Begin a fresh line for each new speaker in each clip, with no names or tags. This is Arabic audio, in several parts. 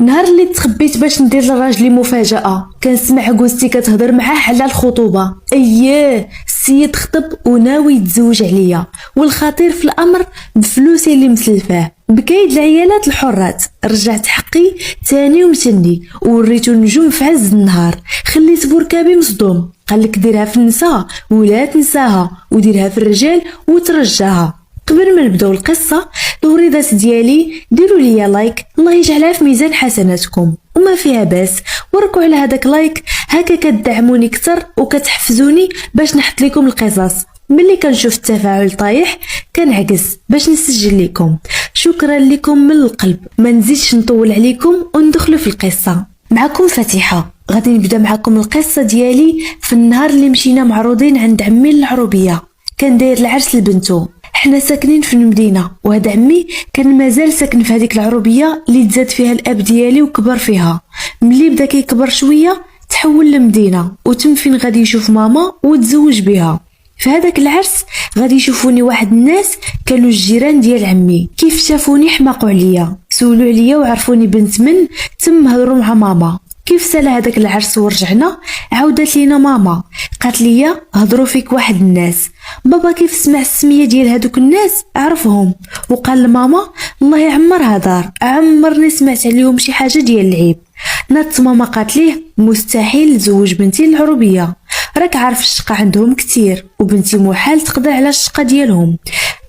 نهار اللي تخبيت باش ندير لراجلي مفاجأة، كنسمع غوستي كتهضر معاه على الخطوبة. اييه، السيد خطب وناوي يتزوج عليا، والخطير في الامر بفلوسي اللي مسلفاه. بكايد العيالات الحرات رجعت حقي تاني ومتني، ووريتو النجوم في عز النهار. خليت بركابي مصدوم، قالك ديرها في النساء ولا تنساها، وديرها في الرجال وترجاها. قبل ما نبداو القصه، الوريدات ديالي ديروا لي لايك، الله يجعلها في ميزان حسناتكم، وما فيها باس وركوا على هذاك لايك، هكا كتدعموني اكثر وكتحفزوني باش نحط لكم القصص. ملي كنشوف التفاعل طايح كنعكس باش نسجل لكم. شكرا لكم من القلب. ما نزيدش نطول عليكم وندخلوا في القصه. معكم فاتحه، غادي نبدا معكم القصه ديالي في النهار اللي مشينا معروضين عند عمي العروبيه. كان داير العرس لبنته. حنا ساكنين في المدينه، وهذا عمي كان مازال ساكن في هذيك العروبيه اللي تزاد فيها الاب ديالي وكبر فيها. ملي بدا كيكبر شويه تحول لمدينه، وتم فين غادي يشوف ماما وتزوج بها. في هذاك العرس غادي يشوفوني واحد الناس كانوا الجيران ديال عمي. كيف شافوني حماقوا عليا، سولوا عليا وعرفوني بنت من، تم هضروا مع ماما. كيف سالا هذاك العرس ورجعنا عاودت لينا ماما، قالت لي هضروا فيك واحد الناس. بابا كيف سمع السميه ديال هذوك الناس عرفهم، وقال لماما الله يعمرها دار، عمرني سمعت عليهم شي حاجه ديال العيب. نات ماما قالت ليه مستحيل تزوج بنتي العروبيه، راك عارف الشقه عندهم كتير، وبنتي محال تقدر على الشقه ديالهم.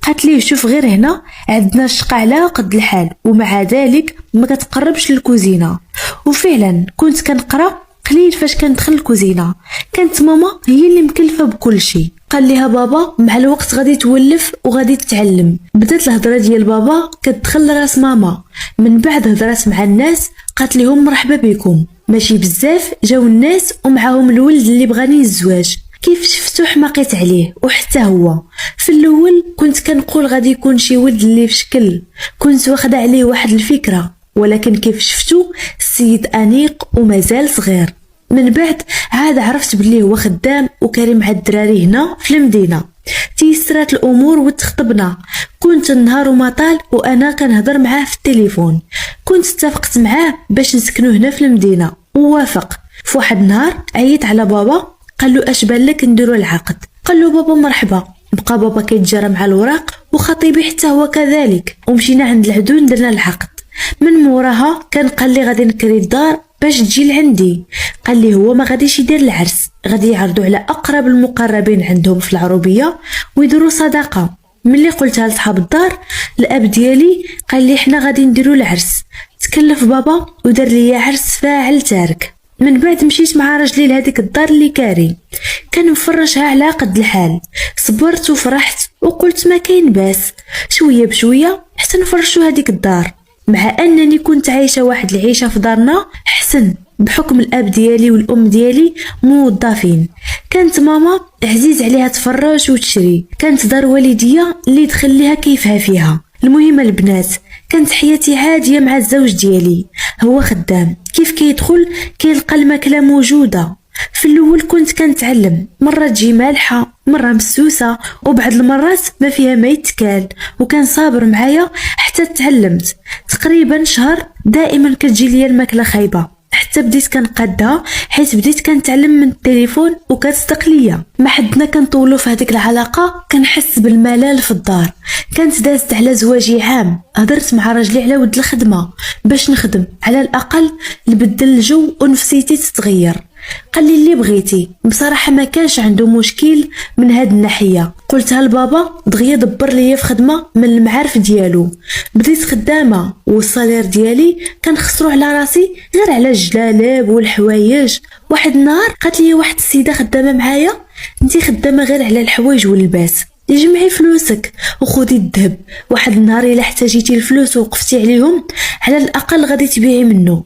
قالت ليه شوف غير هنا عندنا الشقه على قد الحال، ومع ذلك ما كتقربش للكوزينه. وفعلا كنت كنقرا قليل فاش كندخل الكوزينه، كانت ماما هي اللي مكلفه بكل شيء. قال ليها بابا مع الوقت غادي تولف وغادي تتعلم. بدات الهضره ديال بابا كتدخل لراس ماما. من بعد هضرات مع الناس، قالت لهم مرحبا بكم. ماشي بزاف جاو الناس ومعاهم الولد اللي بغاني الزواج. كيف شفتو حماقيت عليه، وحتى هو في الاول كنت كنقول غادي يكون شي ولد اللي في شكل، كنت واخده عليه واحد الفكره، ولكن كيف شفتو السيد انيق ومازال صغير. من بعد عاد عرفت بلي هو خدام وكريم مع الدراري هنا في المدينه. تيسرات الامور وتخطبنا. كنت النهار وما طال وانا كنهضر معاه في التليفون. كنت اتفقت معاه باش نسكنو هنا في المدينه ووافق. في واحد النهار عيط على بابا، قال له اش بان لك نديروا العقد؟ قال له بابا مرحبا. بقى بابا كيتجرى مع الوراق، وخطيبي حتى هو كذلك، ومشينا عند العدون درنا العقد. من موراها كان قال لي غادي نكري الدار باش تجي لعندي. قال لي هو ما غاديش يدير العرس، غادي يعرضوا على اقرب المقربين عندهم في العروبيه ويديروا صداقه. ملي قلتها لصحاب الدار، الاب ديالي قال لي حنا غادي نديروا العرس. تكلف بابا ودار لي عرس فاعل تارك. من بعد مشيت مع راجلي لهذيك الدار اللي كاري، كان مفرشها على قد الحال. صبرت وفرحت وقلت ما كاين باس، شويه بشويه حتى نفرشوا هذيك الدار. مع انني كنت عايشه واحد العيشه في دارنا حسن، بحكم الاب ديالي والام ديالي موظفين. كانت ماما عزيز عليها تفرش وتشري، كانت دار والديه اللي دخل ليها كيفها فيها. المهم البنات، كانت حياتي عاديه مع الزوج ديالي، هو خدام، كيف كيدخل كيلقى الماكله موجوده. في الاول كنت كنتعلم، مره تجي مالحه مره مسوسه، وبعض المرات ما فيها ما يتكال، وكان صابر معايا حتى تعلمت. تقريبا شهر دائما كتجي ليا الماكله خايبه، حتى بديت كنقادها حيت بديت كنتعلم من التليفون وكتصدق ليا. ما حدنا كنطولوا في هذيك العلاقه، كنحس بالملل في الدار. كانت دازت على زواجي عام، هضرت مع راجلي على ود الخدمه باش نخدم على الاقل نبدل الجو ونفسيتي تتغير. قال لي اللي بغيتي. بصراحه ما كانش عنده مشكل من هاد الناحيه. قلتها لبابا دغيا دبر ليا في خدمه من المعارف ديالو. بديت خدامه والصالير ديالي كنخسرو على راسي غير على الجلالب والحوايج. واحد النهار قالت لي واحد السيده خدامه معايا، انتي خدامه غير على الحوايج واللباس، جمعي فلوسك وخذي الذهب. واحد النهار الا احتاجيتي الفلوس ووقفتي عليهم على الاقل غادي تبيعي منه.